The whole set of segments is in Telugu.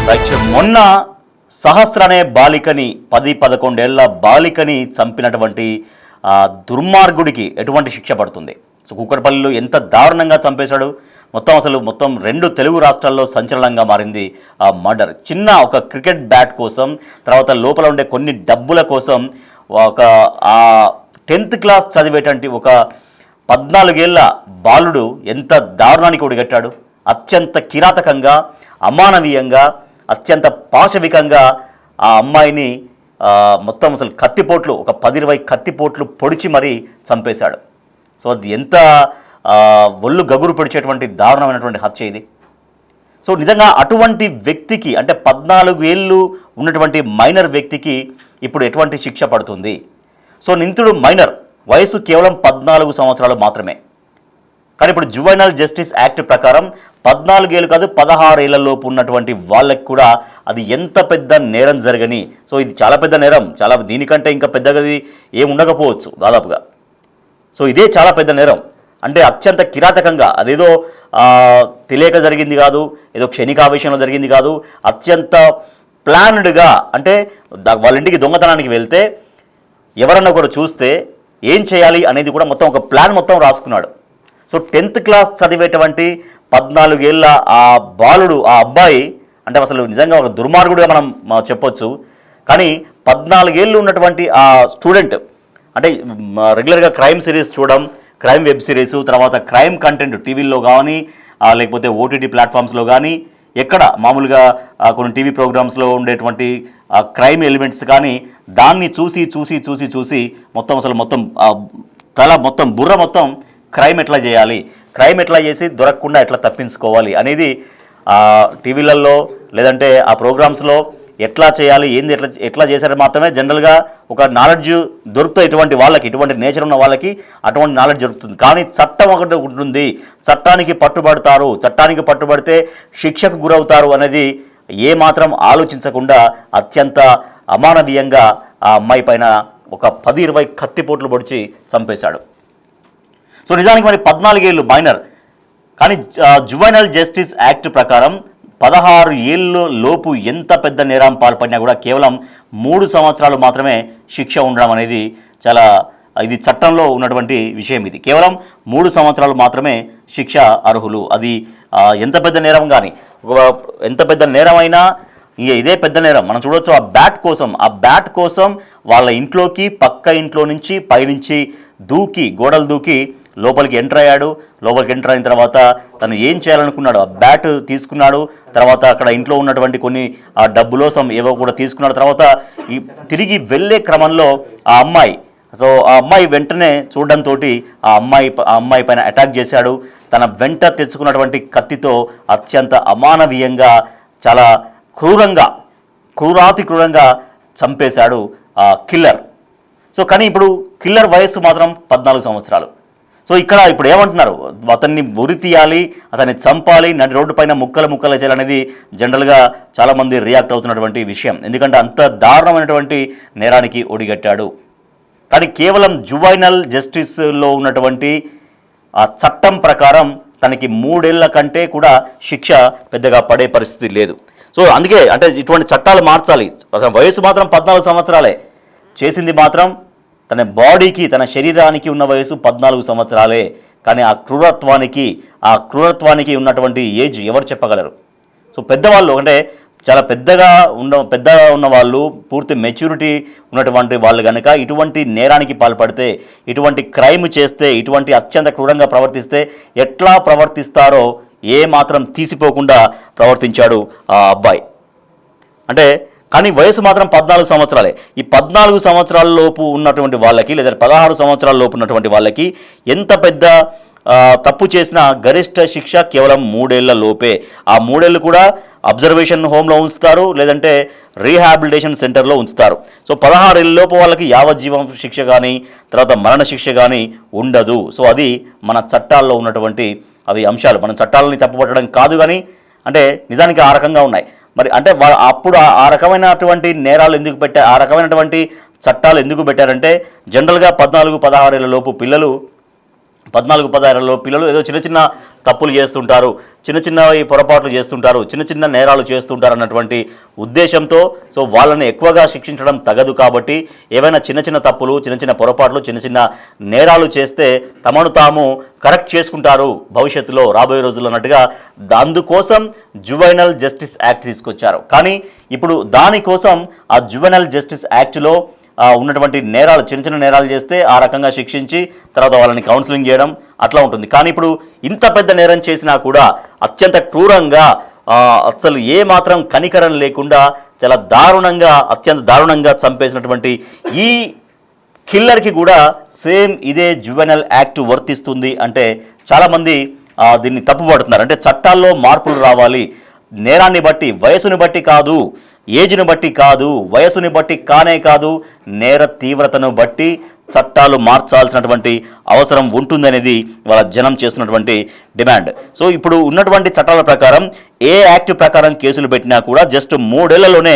రైట్. మొన్న సహస్ర అనే బాలికని 10-11 ఏళ్ల బాలికని చంపినటువంటి దుర్మార్గుడికి ఎటువంటి శిక్ష పడుతుంది? సో కూకట్పల్లిలో ఎంత దారుణంగా చంపేశాడు. మొత్తం 2 తెలుగు రాష్ట్రాల్లో సంచలనంగా మారింది ఆ మర్డర్. చిన్న ఒక క్రికెట్ బ్యాట్ కోసం, తర్వాత లోపల ఉండే కొన్ని డబ్బుల కోసం ఒక 10th క్లాస్ చదివేటువంటి ఒక 14 ఏళ్ల బాలుడు ఎంత దారుణానికి ఒడిగట్టాడు. అత్యంత కిరాతకంగా, అమానవీయంగా, అత్యంత పాశవికంగా ఆ అమ్మాయిని మొత్తం అసలు కత్తిపోట్లు, ఒక 10-20 కత్తిపోట్లు పొడిచి మరీ చంపేశాడు. సో అది ఎంత ఒళ్ళు గగురు పొడిచేటువంటి దారుణమైనటువంటి హత్య ఇది. సో నిజంగా అటువంటి వ్యక్తికి, అంటే 14 ఏళ్ళు ఉన్నటువంటి మైనర్ వ్యక్తికి ఇప్పుడు ఎటువంటి శిక్ష పడుతుంది? సో నిందితుడు మైనర్, వయసు కేవలం 14 సంవత్సరాలు మాత్రమే. కానీ ఇప్పుడు జువైనల్ జస్టిస్ యాక్ట్ ప్రకారం 14 ఏళ్ళు కాదు, 16 ఏళ్లలోపు ఉన్నటువంటి వాళ్ళకి కూడా అది ఎంత పెద్ద నేరం జరగని. సో ఇది చాలా పెద్ద నేరం, చాలా దీనికంటే ఇంకా పెద్దగా ఏమి ఉండకపోవచ్చు దాదాపుగా. సో ఇదే చాలా పెద్ద నేరం. అంటే అత్యంత కిరాతకంగా, అదేదో తెలియక జరిగింది కాదు, ఏదో క్షణికావేశంలో జరిగింది కాదు, అత్యంత ప్లాన్డ్గా. అంటే వాళ్ళ ఇంటికి దొంగతనానికి వెళ్తే ఎవరన్నా కూడా చూస్తే ఏం చేయాలి అనేది కూడా మొత్తం ఒక ప్లాన్ మొత్తం రాసుకున్నాడు. సో 10th క్లాస్ చదివేటువంటి 14 ఏళ్ళ ఆ బాలుడు, ఆ అబ్బాయి అంటే అసలు నిజంగా ఒక దుర్మార్గుడిగా మనం చెప్పొచ్చు. కానీ 14 ఏళ్ళు ఉన్నటువంటి ఆ స్టూడెంట్, అంటే రెగ్యులర్గా క్రైమ్ సిరీస్ చూడడం, క్రైమ్ వెబ్ సిరీస్, తర్వాత క్రైమ్ కంటెంట్ టీవీల్లో కానీ లేకపోతే ఓటీటీ ప్లాట్ఫామ్స్లో కానీ, ఎక్కడ మామూలుగా కొన్ని టీవీ ప్రోగ్రామ్స్లో ఉండేటువంటి క్రైమ్ ఎలిమెంట్స్ కానీ దాన్ని చూసి చూసి చూసి చూసి మొత్తం తల మొత్తం బుర్ర మొత్తం క్రైమ్ ఎట్లా చేయాలి, క్రైమ్ ఎట్లా చేసి దొరకకుండా ఎట్లా తప్పించుకోవాలి అనేది టీవీలలో లేదంటే ఆ ప్రోగ్రామ్స్లో ఎట్లా చేయాలి, ఏంది ఎట్లా చేశారని మాత్రమే జనరల్గా ఒక నాలెడ్జ్ దొరుకుతుంది. ఇటువంటి వాళ్ళకి, ఇటువంటి నేచర్ ఉన్న వాళ్ళకి అటువంటి నాలెడ్జ్ దొరుకుతుంది. కానీ చట్టం ఒకటి ఉంటుంది, చట్టానికి పట్టుబడతారు, చట్టానికి పట్టుబడితే శిక్షకు గురవుతారు అనేది ఏమాత్రం ఆలోచించకుండా అత్యంత అమానవీయంగా ఆ అమ్మాయి పైన ఒక 10-20 కత్తిపోట్లు పొడిచి చంపేశాడు. సో నిజానికి మరి 14 ఏళ్ళు మైనర్, కానీ జువైనల్ జస్టిస్ యాక్ట్ ప్రకారం 16 ఏళ్ళ లోపు ఎంత పెద్ద నేరం పాల్పడినా కూడా కేవలం 3 సంవత్సరాలు మాత్రమే శిక్ష ఉండడం అనేది ఇది చట్టంలో ఉన్నటువంటి విషయం. ఇది కేవలం 3 సంవత్సరాలు మాత్రమే శిక్ష అర్హులు. అది ఎంత పెద్ద నేరం కానీ, ఎంత పెద్ద నేరం అయినా ఇదే పెద్ద నేరం. మనం చూడవచ్చు ఆ బ్యాట్ కోసం వాళ్ళ ఇంట్లోకి, పక్క ఇంట్లో నుంచి పైనుంచి గోడలు దూకి లోపలికి ఎంటర్ అయ్యాడు. లోపలికి ఎంటర్ అయిన తర్వాత తను ఏం చేయాలనుకున్నాడు, ఆ బ్యాట్ తీసుకున్నాడు. తర్వాత అక్కడ ఇంట్లో ఉన్నటువంటి కొన్ని డబ్బులోసం ఏవో కూడా తీసుకున్నాడు. తర్వాత తిరిగి వెళ్ళే క్రమంలో ఆ అమ్మాయి వెంటనే చూడడంతో ఆ అమ్మాయి పైన అటాక్ చేశాడు. తన వెంట తెచ్చుకున్నటువంటి కత్తితో అత్యంత అమానవీయంగా, చాలా క్రూరాతి క్రూరంగా చంపేశాడు ఆ కిల్లర్. సో కానీ ఇప్పుడు కిల్లర్ వయస్సు మాత్రం 14 సంవత్సరాలు. సో ఇప్పుడు ఏమంటున్నారు, అతన్ని ఉరి తీయాలి, అతన్ని చంపాలి, నడి రోడ్డు పైన ముక్కలు చేయాలనేది జనరల్గా చాలామంది రియాక్ట్ అవుతున్నటువంటి విషయం. ఎందుకంటే అంత దారుణమైనటువంటి నేరానికి ఒడిగట్టాడు. కానీ కేవలం జువైనల్ జస్టిస్లో ఉన్నటువంటి ఆ చట్టం ప్రకారం తనకి 3 ఏళ్ల కంటే కూడా శిక్ష పెద్దగా పడే పరిస్థితి లేదు. సో అందుకే అంటే ఇటువంటి చట్టాలు మార్చాలి. అసలు వయసు మాత్రం 14 సంవత్సరాలే, చేసింది మాత్రం తన బాడీకి, తన శరీరానికి ఉన్న వయసు 14 సంవత్సరాలే. కానీ ఆ క్రూరత్వానికి ఉన్నటువంటి ఏజ్ ఎవరు చెప్పగలరు? సో పెద్దవాళ్ళు, అంటే చాలా పెద్దగా ఉన్న వాళ్ళు, పూర్తి మెచ్యూరిటీ ఉన్నటువంటి వాళ్ళు కనుక ఇటువంటి నేరానికి పాల్పడితే, ఇటువంటి క్రైమ్ చేస్తే, ఇటువంటి అత్యంత క్రూరంగా ప్రవర్తిస్తే ఎట్లా ప్రవర్తిస్తారో ఏ మాత్రం తీసిపోకుండా ప్రవర్తించాడు ఆ అబ్బాయి. కానీ వయసు మాత్రం 14 సంవత్సరాలే. ఈ 14 సంవత్సరాల లోపు ఉన్నటువంటి వాళ్ళకి, లేదా 16 సంవత్సరాల లోపు ఉన్నటువంటి వాళ్ళకి ఎంత పెద్ద తప్పు చేసినా గరిష్ట శిక్ష కేవలం 3 ఏళ్ల లోపే. ఆ 3 ఏళ్ళు కూడా అబ్జర్వేషన్ హోమ్లో ఉంచుతారు, లేదంటే రీహాబిలిటేషన్ సెంటర్లో ఉంచుతారు. సో 16 ఏళ్ళ లోపు వాళ్ళకి యావజ్జీవం శిక్ష కానీ, తర్వాత మరణ శిక్ష కానీ ఉండదు. సో అది మన చట్టాల్లో ఉన్నటువంటి అవి అంశాలు. మనం చట్టాలని తప్పుపట్టడం కాదు, కానీ అంటే నిజానికి ఆ రకంగా ఉన్నాయి. మరి అంటే అప్పుడు ఆ రకమైనటువంటి నేరాలు ఎందుకు పెట్టారు, ఆ రకమైనటువంటి చట్టాలు ఎందుకు పెట్టారంటే జనరల్గా 14-16 ఏళ్ల లోపు పిల్లలు 14, 16లో పిల్లలు ఏదో చిన్న చిన్న తప్పులు చేస్తుంటారు, చిన్న చిన్న పొరపాట్లు చేస్తుంటారు, చిన్న చిన్న నేరాలు చేస్తుంటారు అన్నటువంటి ఉద్దేశంతో సో వాళ్ళని ఎక్కువగా శిక్షించడం తగదు కాబట్టి ఏవైనా చిన్న చిన్న తప్పులు, చిన్న చిన్న పొరపాట్లు, చిన్న చిన్న నేరాలు చేస్తే తమను తాము కరెక్ట్ చేసుకుంటారు భవిష్యత్తులో రాబోయే రోజుల్లో అన్నట్టుగా అందుకోసం జువైనల్ జస్టిస్ యాక్ట్ తీసుకొచ్చారు. కానీ ఇప్పుడు దానికోసం ఆ జువైనల్ జస్టిస్ యాక్ట్లో ఉన్నటువంటి నేరాలు, చిన్న చిన్న నేరాలు చేస్తే ఆ రకంగా శిక్షించి తర్వాత వాళ్ళని కౌన్సిలింగ్ చేయడం అట్లా ఉంటుంది. కానీ ఇప్పుడు ఇంత పెద్ద నేరం చేసినా కూడా అత్యంత క్రూరంగా అసలు ఏ మాత్రం కనికరం లేకుండా చాలా దారుణంగా, అత్యంత దారుణంగా చంపేసినటువంటి ఈ కిల్లర్కి కూడా సేమ్ ఇదే జువెనల్ యాక్ట్ వర్తిస్తుంది అంటే చాలామంది దీన్ని తప్పుపడుతున్నారు. అంటే చట్టాల్లో మార్పులు రావాలి, నేరాన్ని బట్టి, వయసుని బట్టి కాదు, ఏజ్ను బట్టి కాదు, వయసుని బట్టి కానే కాదు, నేర తీవ్రతను బట్టి చట్టాలు మార్చాల్సినటువంటి అవసరం ఉంటుందనేది వాళ్ళ జనం చేస్తున్నటువంటి డిమాండ్. సో ఇప్పుడు ఉన్నటువంటి చట్టాల ప్రకారం ఏ యాక్ట్ ప్రకారం కేసులు పెట్టినా కూడా జస్ట్ 3 ఏళ్లలోనే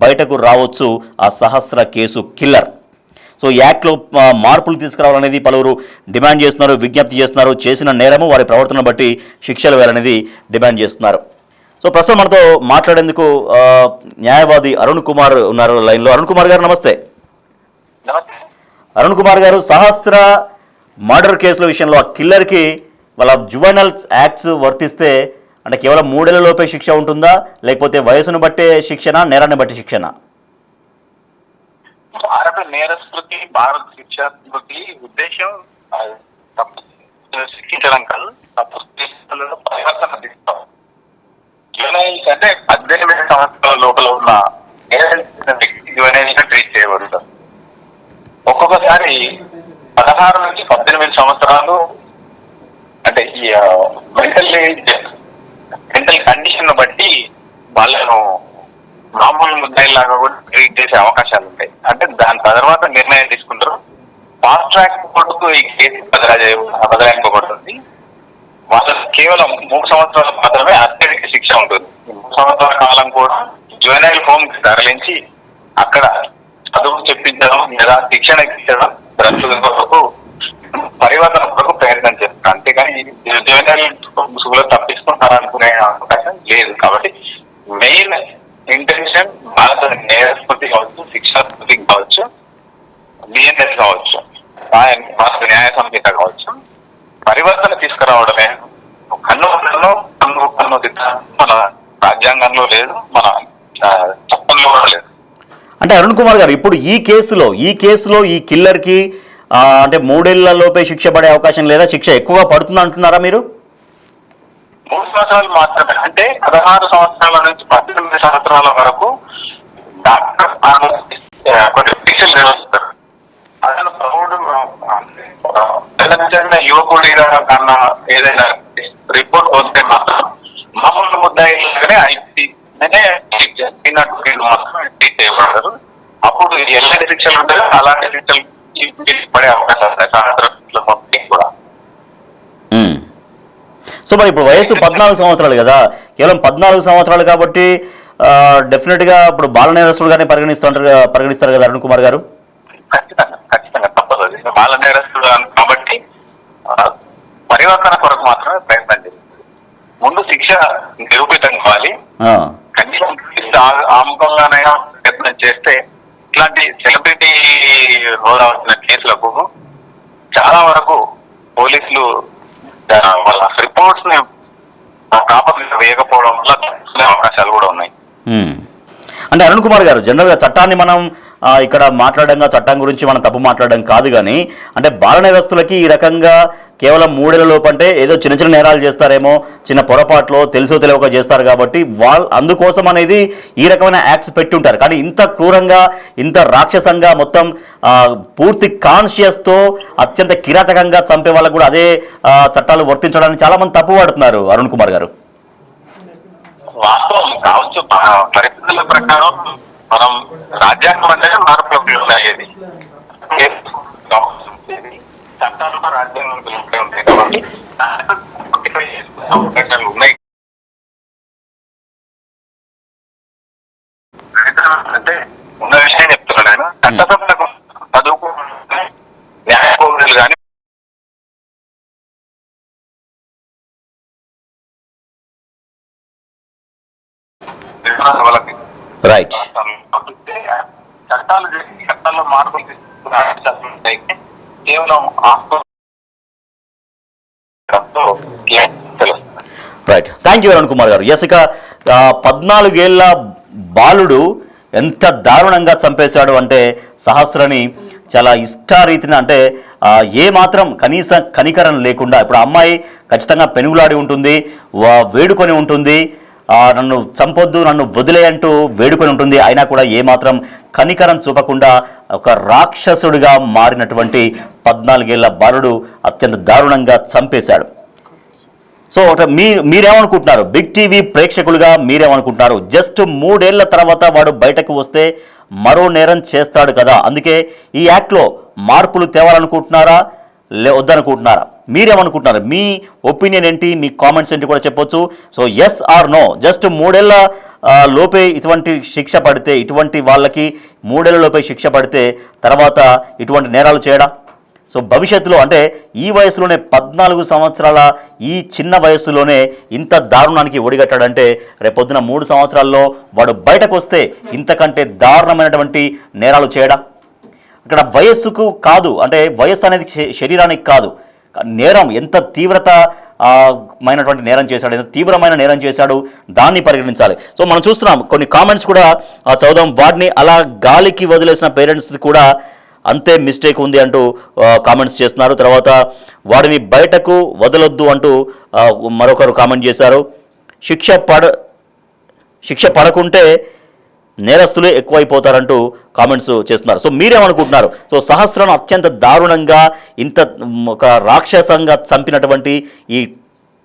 బయటకు రావచ్చు ఆ సహస్ర కేసు కిల్లర్. సో ఈ యాక్ట్లో మార్పులు తీసుకురావాలనేది పలువురు డిమాండ్ చేస్తున్నారు, విజ్ఞప్తి చేస్తున్నారు. చేసిన నేరము వారి ప్రవర్తన బట్టి శిక్షలు వేయాలనేది డిమాండ్ చేస్తున్నారు. సో ప్రస్తుతం మనతో మాట్లాడేందుకు న్యాయవాది అరుణ్ కుమార్ ఉన్నారు లైన్లో. అరుణ్ కుమార్ గారు నమస్తే. అరుణ్ కుమార్ గారు, సహస్ర మర్డర్ కేసుల విషయంలో ఆ కిల్లర్కి వాళ్ళ జువెనల్ యాక్ట్స్ వర్తిస్తే అంటే కేవలం 3 ఏళ్లలోపే శిక్ష ఉంటుందా, లేకపోతే వయసును బట్టే శిక్షణ, నేరాన్ని బట్టి శిక్షణ? భారత నేర స్మృతి, భారత శిక్షా స్మృతి ఉద్దేశం శిక్షించడం కాదు, తప్పు పరివర్తన తీసుకోవాలి. జువెనైల్స్ అంటే 18 సంవత్సరాల లోపల ఉన్న వ్యక్తి జువెనైల్ గా ట్రీట్ చేయబడతారు. ఒక్కొక్కసారి 16 నుంచి 18 సంవత్సరాలు అంటే ఈ మెంటల్ కండిషన్ బట్టి వాళ్ళను మామూలు ముద్దాయిలాగా కూడా ట్రీట్ చేసే అవకాశాలు ఉంటాయి. అంటే దాని తర్వాత నిర్ణయం తీసుకుంటారు. ఫాస్ట్ ట్రాక్ కోర్టుకు ఈ కేసు బదలాయింపబడుతుంది. వాళ్ళకి కేవలం 3 సంవత్సరాలు మాత్రమే అత్యధిక శిక్ష ఉంటుంది. 3 సంవత్సరాల కాలం కూడా జువెనైల్ హోమ్ కి తరలించి అక్కడ చదువు చెప్పించడం లేదా శిక్షణ ఇచ్చడం, రద్దు కొరకు పరివర్తన కొరకు ప్రయత్నం చేస్తారు. అంతేగాని జువెనైల్ ముసుగులో తప్పించుకుంటారనుకునే అవకాశం లేదు. కాబట్టి మెయిన్ ఇంటెన్షన్ భారత నేర స్మృతి కావచ్చు, శిక్షా స్మృతి కావచ్చు, బిఎన్ఎస్ కావచ్చు, భారత న్యాయ సంహిత కావచ్చు, పరివర్తన తీసుకురావడమే. కన్ను మన రాజ్యాంగంలో లేదు, మన చట్టంలో కూడా లేదు. అంటే అరుణ్ కుమార్ గారు, ఇప్పుడు ఈ కేసులో ఈ కిల్లర్కి అంటే 3 ఏళ్లలోపే శిక్ష పడే అవకాశం లేదా, శిక్ష ఎక్కువగా పడుతుంది అంటున్నారా మీరు? 3 సంవత్సరాలు మాత్రమే. అంటే 16 సంవత్సరాల నుంచి 18 సంవత్సరాల వరకు డాక్టర్ కొన్ని శిక్షలు నిర్వహిస్తారు. అతను ప్రౌఢ యువకుడిగా కన్నా ఏదైనా రిపోర్ట్ వస్తే మాత్రం మామూలు ముద్దాయిలాగానే మాత్రం ట్రీట్ చేయబడతారు. అప్పుడు ఎలాంటి శిక్షలు ఉంటాయో అలాంటి శిక్షలు పడే అవకాశం ఉంటాయి సహస్ర కూడా. సో మరి ఇప్పుడు వయసు 14 సంవత్సరాలు కదా, కేవలం 14 సంవత్సరాలు కాబట్టి డెఫినెట్గా ఇప్పుడు బాల నేరస్తుడుగానే పరిగణిస్తారు కదా అరుణ్ కుమార్ గారు? ఖచ్చితంగా తప్పదు. బాల నేరస్తుడు కాబట్టి పరివర్తన కొరకు మాత్రమే ప్రయత్నం చేస్తుంది. ముందు శిక్ష నిరూపితం కావాలి. కనీసం ఆముఖంగానైనా ప్రయత్నం చేస్తే ఇట్లాంటి సెలబ్రిటీ హోదా వచ్చిన కేసులకు చాలా వరకు పోలీసులు వాళ్ళ రిపోర్ట్స్ ని కాపర్లు వేయకపోవడం వల్ల అవకాశాలు కూడా ఉన్నాయి. అంటే అరుణ్ కుమార్ గారు, జనరల్గా చట్టాన్ని మనం ఇక్కడ మాట్లాడంగా చట్టం గురించి మనం తప్పు మాట్లాడడం కాదు, కానీ అంటే బాల నేరస్తులకి ఈ రకంగా కేవలం 3 ఏళ్లలోపు అంటే ఏదో చిన్న చిన్న నేరాలు చేస్తారేమో, చిన్న పొరపాట్లో తెలుసో తెలియక చేస్తారు కాబట్టి అందుకోసం అనేది ఈ రకమైన యాక్ట్స్ పెట్టి ఉంటారు. కానీ ఇంత క్రూరంగా, ఇంత రాక్షసంగా, మొత్తం పూర్తి కాన్షియస్తో అత్యంత కిరాతకంగా చంపే వాళ్ళకు కూడా అదే చట్టాలు వర్తించడానికి చాలా మంది తప్పు పడుతున్నారు అరుణ్ కుమార్ గారు. వాస్తవం కావచ్చు, పరిస్థితుల ప్రకారం మనం రాజ్యాంగం అంటే మార్పులకు అయ్యేది, చట్టాలు రాజ్యాంగం ఉంటాయి కాబట్టి అవకాశాలు ఉన్నాయి. అంటే ఉన్న విషయం చెప్తున్నాను నేను. చట్టసభలకు చదువుకు న్యాయ కానీ ఎక్కడ వాళ్ళకి రైట్. చట్టాలు చేసి చట్టాల్లో మార్పులు తీసుకుంటే కేవలం తెలుస్తుంది. Right, thank you Arun Kumar గారు. ఎస్, ఇక 14 ఏళ్ల బాలుడు ఎంత దారుణంగా చంపేశాడు అంటే సహస్రని చాలా ఇష్టారీతిన, అంటే ఏ మాత్రం కనీస కనికరం లేకుండా. ఇప్పుడు ఆ అమ్మాయి ఖచ్చితంగా పెనుగులాడి ఉంటుంది, వేడుకొని ఉంటుంది, నన్ను చంపొద్దు, నన్ను వదిలే అంటూ వేడుకొని ఉంటుంది. అయినా కూడా ఏమాత్రం కనికరం చూపకుండా ఒక రాక్షసుడిగా మారినటువంటి 14 ఏళ్ల బాలుడు అత్యంత దారుణంగా చంపేశాడు. సో మీరేమనుకుంటున్నారు? బిగ్ టీవీ ప్రేక్షకులుగా మీరేమనుకుంటున్నారు? జస్ట్ 3 ఏళ్ల తర్వాత వాడు బయటకు వస్తే మరో నేరం చేస్తాడు కదా, అందుకే ఈ యాక్ట్లో మార్పులు తేవాలనుకుంటున్నారా వద్దనుకుంటున్నారా? మీరేమనుకుంటున్నారు? మీ ఒపీనియన్ ఏంటి, మీ కామెంట్స్ ఏంటి కూడా చెప్పొచ్చు. So yes or no, just 3 ఏళ్ల లోపే ఇటువంటి శిక్ష పడితే, ఇటువంటి వాళ్ళకి 3 ఏళ్ల లోపే శిక్ష పడితే తర్వాత ఇటువంటి నేరాలు చేయడా? సో భవిష్యత్తులో, అంటే ఈ వయసులోనే 14 సంవత్సరాల ఈ చిన్న వయస్సులోనే ఇంత దారుణానికి ఒడిగట్టాడంటే రేపొద్దున 3 సంవత్సరాల్లో వాడు బయటకు వస్తే ఇంతకంటే దారుణమైనటువంటి నేరాలు చేయడా? ఇక్కడ వయస్సుకు కాదు, అంటే వయస్సు అనేది శరీరానికి కాదు, నేరం ఎంత తీవ్రత మైనటువంటి నేరం చేశాడు, ఎంత తీవ్రమైన నేరం చేశాడు, దాన్ని పరిగణించాలి. సో మనం చూస్తున్నాం కొన్ని కామెంట్స్ కూడా చదువుదాం. వాడిని అలా గాలికి వదిలేసిన పేరెంట్స్ కూడా అంతే మిస్టేక్ ఉంది అంటూ కామెంట్స్ చేస్తున్నారు. తర్వాత వాడిని బయటకు వదలొద్దు అంటూ మరొకరు కామెంట్ చేశారు. శిక్ష పడకుంటే నేరస్తులే ఎక్కువైపోతారంటూ కామెంట్స్ చేస్తున్నారు. సో మీరేమనుకుంటున్నారు? సో సహస్రను అత్యంత దారుణంగా ఇంత ఒక రాక్షసంగా చంపినటువంటి ఈ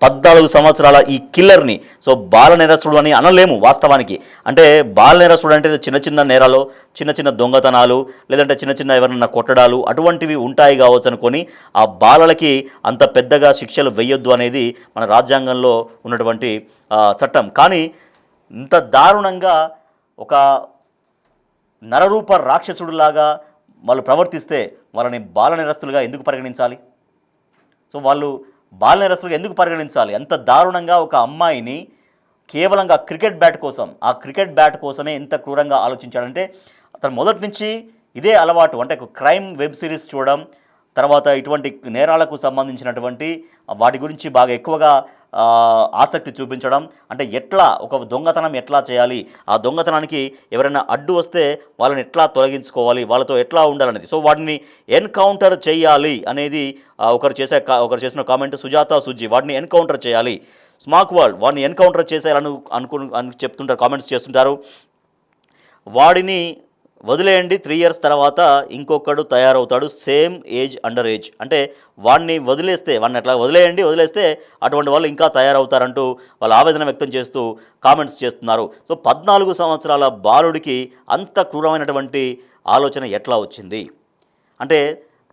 14 సంవత్సరాల ఈ కిల్లర్ని, సో బాల నేరస్తుడు అని అనలేము వాస్తవానికి. అంటే బాల నేరస్తుడు అంటే చిన్న చిన్న నేరాలు, చిన్న చిన్న దొంగతనాలు, లేదంటే చిన్న చిన్న ఎవరన్నా కొట్టడాలు అటువంటివి ఉంటాయి కావచ్చు అనుకొని ఆ బాలలకి అంత పెద్దగా శిక్షలు వేయొద్దు అనేది మన రాజ్యాంగంలో ఉన్నటువంటి చట్టం. కానీ ఇంత దారుణంగా ఒక నరరూప రాక్షసుడిలాగా వాళ్ళు ప్రవర్తిస్తే వాళ్ళని బాల నేరస్తులుగా ఎందుకు పరిగణించాలి? సో వాళ్ళు బాల నేరస్తులుగా ఎందుకు పరిగణించాలి? అంత దారుణంగా ఒక అమ్మాయిని కేవలంగా క్రికెట్ బ్యాట్ కోసమే ఎంత క్రూరంగా ఆలోచించాడంటే అతను మొదటి నుంచి ఇదే అలవాటు. అంటే క్రైమ్ వెబ్ సిరీస్ చూడడం, తర్వాత ఇటువంటి నేరాలకు సంబంధించినటువంటి వాటి గురించి బాగా ఎక్కువగా ఆసక్తి చూపించడం, అంటే ఎట్లా ఒక దొంగతనం ఎట్లా చేయాలి, ఆ దొంగతనానికి ఎవరైనా అడ్డు వస్తే వాళ్ళని ఎట్లా తొలగించుకోవాలి, వాళ్ళతో ఎట్లా ఉండాలనేది, సో వాటిని ఎన్కౌంటర్ చేయాలి అనేది ఒకరు చేసిన కామెంట్. సుజాత సుజ్జి, వాటిని ఎన్కౌంటర్ చేయాలి. స్మాక్ వరల్డ్, వాడిని ఎన్కౌంటర్ చేసేయాలని చెప్తుంటారు, కామెంట్స్ చేస్తుంటారు. వాడిని వదిలేయండి, 3 years తర్వాత ఇంకొకడు తయారవుతాడు, సేమ్ ఏజ్ అండర్ ఏజ్. అంటే వాడిని అట్లా వదిలేస్తే అటువంటి వాళ్ళు ఇంకా తయారవుతారంటూ వాళ్ళు ఆవేదన వ్యక్తం చేస్తూ కామెంట్స్ చేస్తున్నారు. సో 14 సంవత్సరాల బాలుడికి అంత క్రూరమైనటువంటి ఆలోచన ఎట్లా వచ్చింది? అంటే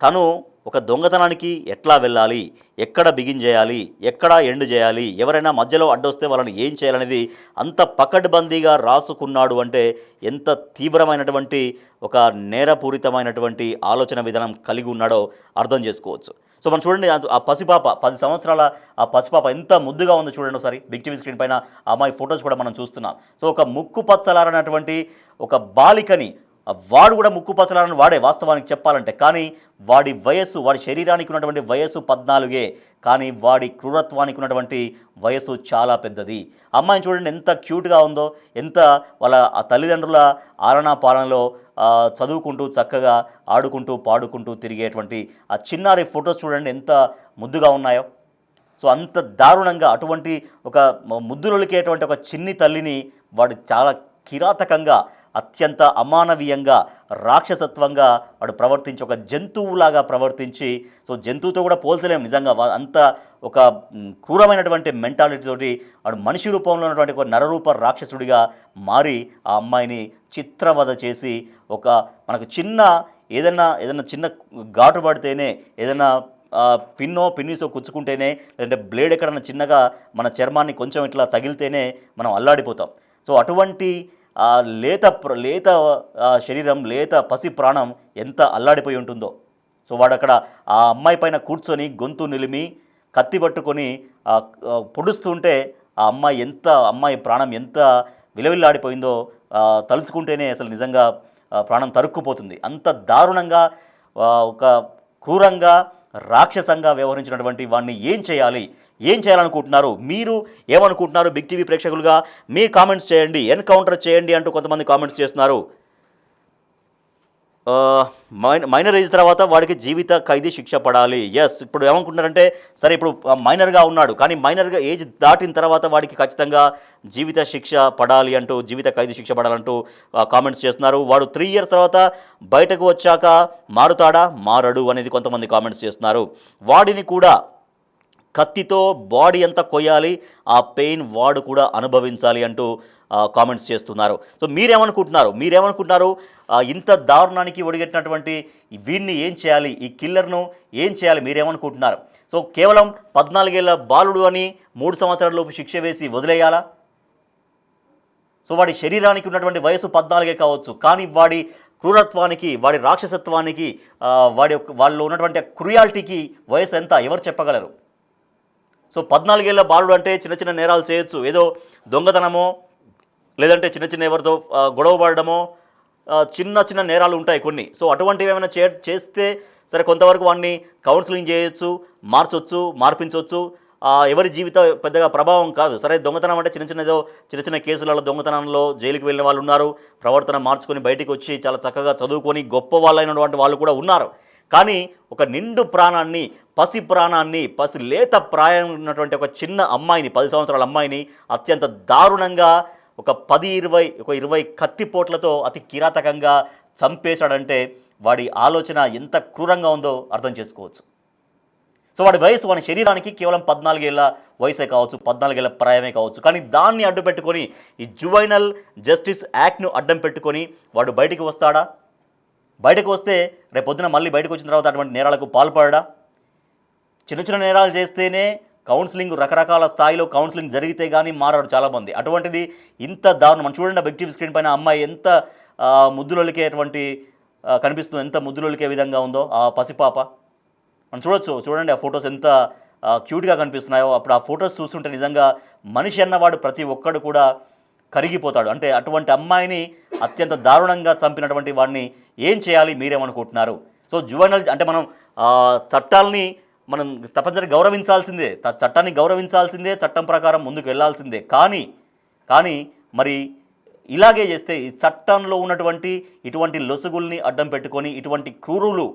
తను ఒక దొంగతనానికి ఎట్లా వెళ్ళాలి, ఎక్కడ బిగిన్ చేయాలి, ఎక్కడ ఎండ్ చేయాలి, ఎవరైనా మధ్యలో అడ్డొస్తే వాళ్ళని ఏం చేయాలనేది అంత పకడ్బందీగా రాసుకున్నాడు. అంటే ఎంత తీవ్రమైనటువంటి ఒక నేరపూరితమైనటువంటి ఆలోచన విధానం కలిగి ఉన్నాడో అర్థం చేసుకోవచ్చు. సో మనం చూడండి, ఆ పసిపాప 10 సంవత్సరాల ఆ పసిపాప ఎంత ముద్దుగా ఉందో చూడండి ఒకసారి. బిగ్ టీవీ స్క్రీన్ పైన ఆ అమ్మాయి ఫొటోస్ కూడా మనం చూస్తున్నాం. సో ఒక ముక్కు పచ్చలారనటువంటి ఒక బాలికని, వాడు కూడా ముక్కు పచ్చలారని వాడే వాస్తవానికి చెప్పాలంటే, కానీ వాడి శరీరానికి ఉన్నటువంటి వయస్సు 14, కానీ వాడి క్రూరత్వానికి ఉన్నటువంటి వయస్సు చాలా పెద్దది. అమ్మాయిని చూడండి ఎంత క్యూట్గా ఉందో, ఎంత వాళ్ళ ఆ తల్లిదండ్రుల ఆలనా పాలనలో చదువుకుంటూ చక్కగా ఆడుకుంటూ పాడుకుంటూ తిరిగేటువంటి ఆ చిన్నారి ఫొటోస్ చూడండి ఎంత ముద్దుగా ఉన్నాయో. సో అంత దారుణంగా అటువంటి ఒక ముద్దులొలికేటువంటి ఒక చిన్ని తల్లిని వాడు చాలా కిరాతకంగా, అత్యంత అమానవీయంగా, రాక్షసత్వంగా వాడు ప్రవర్తించి, ఒక జంతువులాగా ప్రవర్తించి, సో జంతువుతో కూడా పోల్చలేము నిజంగా. అంత ఒక క్రూరమైనటువంటి మెంటాలిటీతోటి వాడు మనిషి రూపంలో ఉన్నటువంటి ఒక నరరూప రాక్షసుడిగా మారి ఆ అమ్మాయిని చిత్రవధ చేసి, ఒక మనకు ఏదైనా చిన్న ఘాటు పడితేనే, ఏదైనా పిన్నీసో కుచ్చుకుంటేనే, లేదంటే బ్లేడ్ ఎక్కడన్నా చిన్నగా మన చర్మాన్ని కొంచెం ఇట్లా తగిలితేనే మనం అల్లాడిపోతాం. సో అటువంటి లేత శరీరం, లేత పసి ప్రాణం ఎంత అల్లాడిపోయి ఉంటుందో. సో వాడు అక్కడ ఆ అమ్మాయి పైన కూర్చొని గొంతు నిలిమి కత్తి పట్టుకొని పొడుస్తుంటే ఆ అమ్మాయి ప్రాణం ఎంత విలవిల్లాడిపోయిందో తలుచుకుంటేనే అసలు నిజంగా ప్రాణం తరుక్కుపోతుంది. అంత దారుణంగా ఒక క్రూరంగా రాక్షసంగా వ్యవహరించినటువంటి వాడిని ఏం చేయాలనుకుంటున్నారు? మీరు ఏమనుకుంటున్నారు? బిగ్ టీవీ ప్రేక్షకులుగా మీ కామెంట్స్ చేయండి. ఎన్కౌంటర్ చేయండి అంటూ కొంతమంది కామెంట్స్ చేస్తున్నారు. మైనర్ ఏజ్ తర్వాత వాడికి జీవిత ఖైదీ శిక్ష పడాలి. ఎస్, ఇప్పుడు ఏమనుకుంటున్నారంటే సరే ఇప్పుడు మైనర్గా ఉన్నాడు, కానీ మైనర్గా ఏజ్ దాటిన తర్వాత వాడికి ఖచ్చితంగా జీవిత శిక్ష పడాలి అంటూ, జీవిత ఖైదీ శిక్ష పడాలంటూ కామెంట్స్ చేస్తున్నారు. వాడు 3 years తర్వాత బయటకు వచ్చాక మారుతాడా మారడు అనేది కొంతమంది కామెంట్స్ చేస్తున్నారు. వాడిని కూడా కత్తితో బాడీ అంతా కొయ్యాలి, ఆ పెయిన్ వాడు కూడా అనుభవించాలి అంటూ కామెంట్స్ చేస్తున్నారు. సో మీరేమనుకుంటున్నారు? ఇంత దారుణానికి ఒడిగట్టినటువంటి వీడిని ఏం చేయాలి? ఈ కిల్లర్ను ఏం చేయాలి? మీరేమనుకుంటున్నారు? సో కేవలం 14 ఏళ్ల బాలుడు అని 3 సంవత్సరాల లోపు శిక్ష వేసి వదిలేయాలా? సో వాడి శరీరానికి ఉన్నటువంటి వయసు 14 కావచ్చు, కానీ వాడి క్రూరత్వానికి, వాడి రాక్షసత్వానికి, వాళ్ళలో ఉన్నటువంటి క్రూయాలిటీకి వయసు ఎంత? ఎవరు చెప్పగలరు? సో 14 ఏళ్ల బాలుడు అంటే చిన్న చిన్న నేరాలు చేయొచ్చు, ఏదో దొంగతనమో లేదంటే చిన్న ఎవరితో గొడవ పడడమో, చిన్న నేరాలు ఉంటాయి కొన్ని. సో అటువంటివి ఏమైనా చేస్తే సరే కొంతవరకు వాడిని కౌన్సిలింగ్ చేయొచ్చు, మార్పించవచ్చు. ఎవరి జీవిత పెద్దగా ప్రభావం కాదు. సరే దొంగతనం అంటే చిన్న కేసులలో దొంగతనంలో జైలుకి వెళ్ళిన వాళ్ళు ఉన్నారు, ప్రవర్తన మార్చుకొని బయటికి వచ్చి చాలా చక్కగా చదువుకొని గొప్ప వాళ్ళైనటువంటి వాళ్ళు కూడా ఉన్నారు. కానీ ఒక నిండు ప్రాణాన్ని, పసి లేత ప్రాయం ఉన్నటువంటి ఒక చిన్న అమ్మాయిని, 10 సంవత్సరాల అమ్మాయిని అత్యంత దారుణంగా ఒక 20 కత్తిపోట్లతో అతి కిరాతకంగా చంపేశాడంటే వాడి ఆలోచన ఎంత క్రూరంగా ఉందో అర్థం చేసుకోవచ్చు. సో వాడి వయసు, వాడి శరీరానికి కేవలం 14 ఏళ్ల వయసే కావచ్చు, 14 ఏళ్ల ప్రాయమే కావచ్చు, కానీ దాన్ని అడ్డు పెట్టుకొని, ఈ జువైనల్ జస్టిస్ యాక్ట్ను అడ్డం పెట్టుకొని వాడు బయటికి వస్తాడా? బయటకు వస్తే రేపొద్దున మళ్ళీ బయటకు వచ్చిన తర్వాత అటువంటి నేరాలకు పాల్పడడా? చిన్న నేరాలు చేస్తేనే కౌన్సిలింగ్, రకరకాల స్థాయిలో కౌన్సిలింగ్ జరిగితే కానీ మారాడు చాలామంది. అటువంటిది ఇంత దారుణం. మనం చూడండి, బిగ్ టీవీ స్క్రీన్ పైన అమ్మాయి ఎంత ముద్దులొలికేటువంటి కనిపిస్తుందో, ఎంత ముద్దులొలికే విధంగా ఉందో ఆ పసిపాప. మనం చూడండి ఆ ఫొటోస్ ఎంత క్యూట్గా కనిపిస్తున్నాయో. అప్పుడు ఆ ఫొటోస్ చూస్తుంటే నిజంగా మనిషి అన్నవాడు ప్రతి ఒక్కడు కూడా కరిగిపోతాడు. అంటే అటువంటి అమ్మాయిని అత్యంత దారుణంగా చంపినటువంటి వాడిని ఏం చేయాలి? మీరేమనుకుంటున్నారు? సో జువెనల్ అంటే మనం చట్టాలని మనం తప్పనిసరిగా గౌరవించాల్సిందే, చట్టాన్ని గౌరవించాల్సిందే, చట్టం ప్రకారం ముందుకు వెళ్ళాల్సిందే. కానీ మరి ఇలాగే చేస్తే ఈ చట్టంలో ఉన్నటువంటి ఇటువంటి లొసుగుల్ని అడ్డం పెట్టుకొని ఇటువంటి క్రూరులు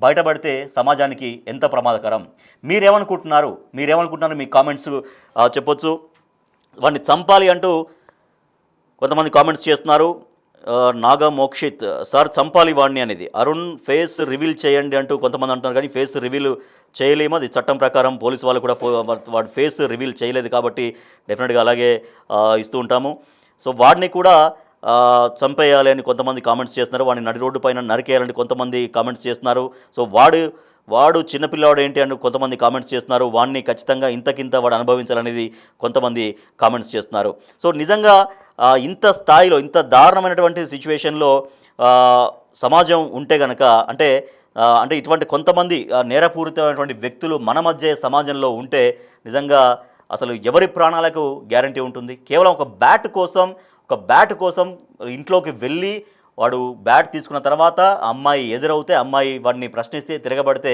బయటపడితే సమాజానికి ఎంత ప్రమాదకరం? మీరేమనుకుంటున్నారు? మీ కామెంట్స్ చెప్పొచ్చు. వాడిని చంపాలి అంటూ కొంతమంది కామెంట్స్ చేస్తున్నారు. నాగా మోక్షిత్ సార్ చంపాలి వాడిని అనేది. అరుణ్ ఫేస్ రివీల్ చేయండి అంటూ కొంతమంది అంటున్నారు, కానీ ఫేస్ రివీల్ చేయలేము, అది చట్టం ప్రకారం పోలీసు వాళ్ళు కూడా వాడి ఫేస్ రివీల్ చేయలేదు కాబట్టి డెఫినెట్గా అలాగే ఇస్తూ ఉంటాము. సో వాడిని కూడా చంపేయాలి అని కొంతమంది కామెంట్స్ చేస్తున్నారు. వాడిని నడి రోడ్డు పైన నరికేయాలని కొంతమంది కామెంట్స్ చేస్తున్నారు. సో వాడు చిన్నపిల్లవాడు ఏంటి అని కొంతమంది కామెంట్స్ చేస్తున్నారు. వాడిని ఖచ్చితంగా ఇంతకింత వాడు అనుభవించాలనేది కొంతమంది కామెంట్స్ చేస్తున్నారు. సో నిజంగా ఇంత స్థాయిలో, ఇంత దారుణమైనటువంటి సిచ్యువేషన్లో సమాజం ఉంటే కనుక, అంటే ఇటువంటి కొంతమంది నేరపూరితమైనటువంటి వ్యక్తులు మన మధ్య సమాజంలో ఉంటే నిజంగా అసలు ఎవరి ప్రాణాలకు గ్యారంటీ ఉంటుంది? కేవలం ఒక బ్యాట్ కోసం ఇంట్లోకి వెళ్ళి వాడు బ్యాట్ తీసుకున్న తర్వాత అమ్మాయి ఎదురవుతే, అమ్మాయి వాడిని ప్రశ్నిస్తే, తిరగబడితే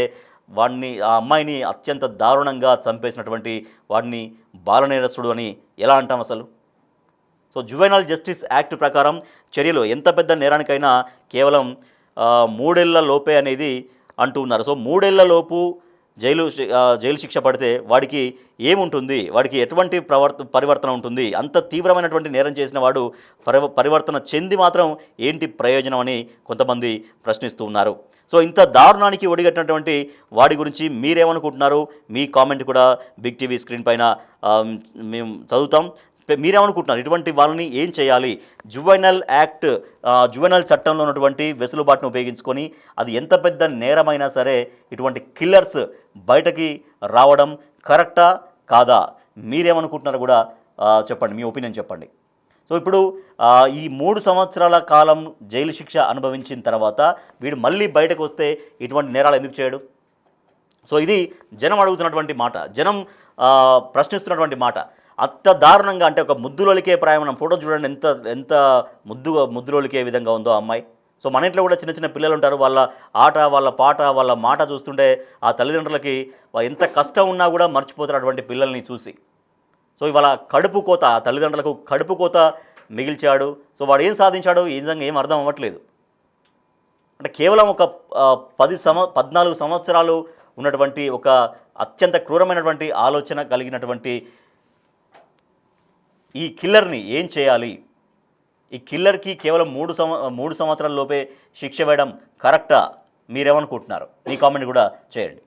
ఆ అమ్మాయిని అత్యంత దారుణంగా చంపేసినటువంటి వాడిని బాలనేరస్తుడు అని ఎలా అంటాం అసలు? సో జువెనల్ జస్టిస్ యాక్ట్ ప్రకారం చర్యలు ఎంత పెద్ద నేరానికైనా కేవలం 3 ఏళ్ల లోపే అనేది అంటూ ఉన్నారు. సో 3 ఏళ్ల లోపు జైలు శిక్ష పడితే వాడికి ఏముంటుంది? వాడికి ఎటువంటి పరివర్తన ఉంటుంది? అంత తీవ్రమైనటువంటి నేరం చేసిన వాడు పరివర్తన చెంది మాత్రం ఏంటి ప్రయోజనం అని కొంతమంది ప్రశ్నిస్తూ ఉన్నారు. సో ఇంత దారుణానికి ఒడిగట్టినటువంటి వాడి గురించి మీరేమనుకుంటున్నారు? మీ కామెంట్ కూడా బిగ్ టీవీ స్క్రీన్ పైన మేము చదువుతాం. మీరేమనుకుంటున్నారు? ఇటువంటి వాళ్ళని ఏం చేయాలి? జువెనల్ చట్టంలో ఉన్నటువంటి వెసులుబాటును ఉపయోగించుకొని అది ఎంత పెద్ద నేరమైనా సరే ఇటువంటి కిల్లర్స్ బయటకి రావడం కరెక్టా కాదా? మీరేమనుకుంటున్నారు కూడా చెప్పండి, మీ ఒపీనియన్ చెప్పండి. సో ఇప్పుడు ఈ 3 సంవత్సరాల కాలం జైలు శిక్ష అనుభవించిన తర్వాత వీడు మళ్ళీ బయటకు వస్తే ఇటువంటి నేరాలు ఎందుకు చేయడు? సో ఇది జనం అడుగుతున్నటువంటి మాట, జనం ప్రశ్నిస్తున్నటువంటి మాట. అంత దారుణంగా అంటే ఒక ముద్దులోలికే ప్రాయం ఫోటో చూడండి ఎంత ఎంత ముద్దులోలికే విధంగా ఉందో ఆ అమ్మాయి. సో మన ఇంట్లో కూడా చిన్న చిన్న పిల్లలు ఉంటారు, వాళ్ళ ఆట వాళ్ళ పాట వాళ్ళ మాట చూస్తుంటే ఆ తల్లిదండ్రులకి ఎంత కష్టం ఉన్నా కూడా మర్చిపోతారు అటువంటి పిల్లల్ని చూసి. సో ఇవాళ కడుపు కోత, ఆ తల్లిదండ్రులకు కడుపు కోత మిగిల్చాడు. సో వాడు ఏం సాధించాడు ఈ నిజంగా ఏం అర్థం అవ్వట్లేదు. అంటే కేవలం ఒక 14 సంవత్సరాలు ఉన్నటువంటి ఒక అత్యంత క్రూరమైనటువంటి ఆలోచన కలిగినటువంటి ఈ కిల్లర్ని ఏం చేయాలి? ఈ కిల్లర్కి కేవలం 3 సంవత్సరాల లోపే శిక్ష వేయడం కరెక్టా? మీరేమనుకుంటున్నారు? మీ కామెంట్ కూడా చేయండి.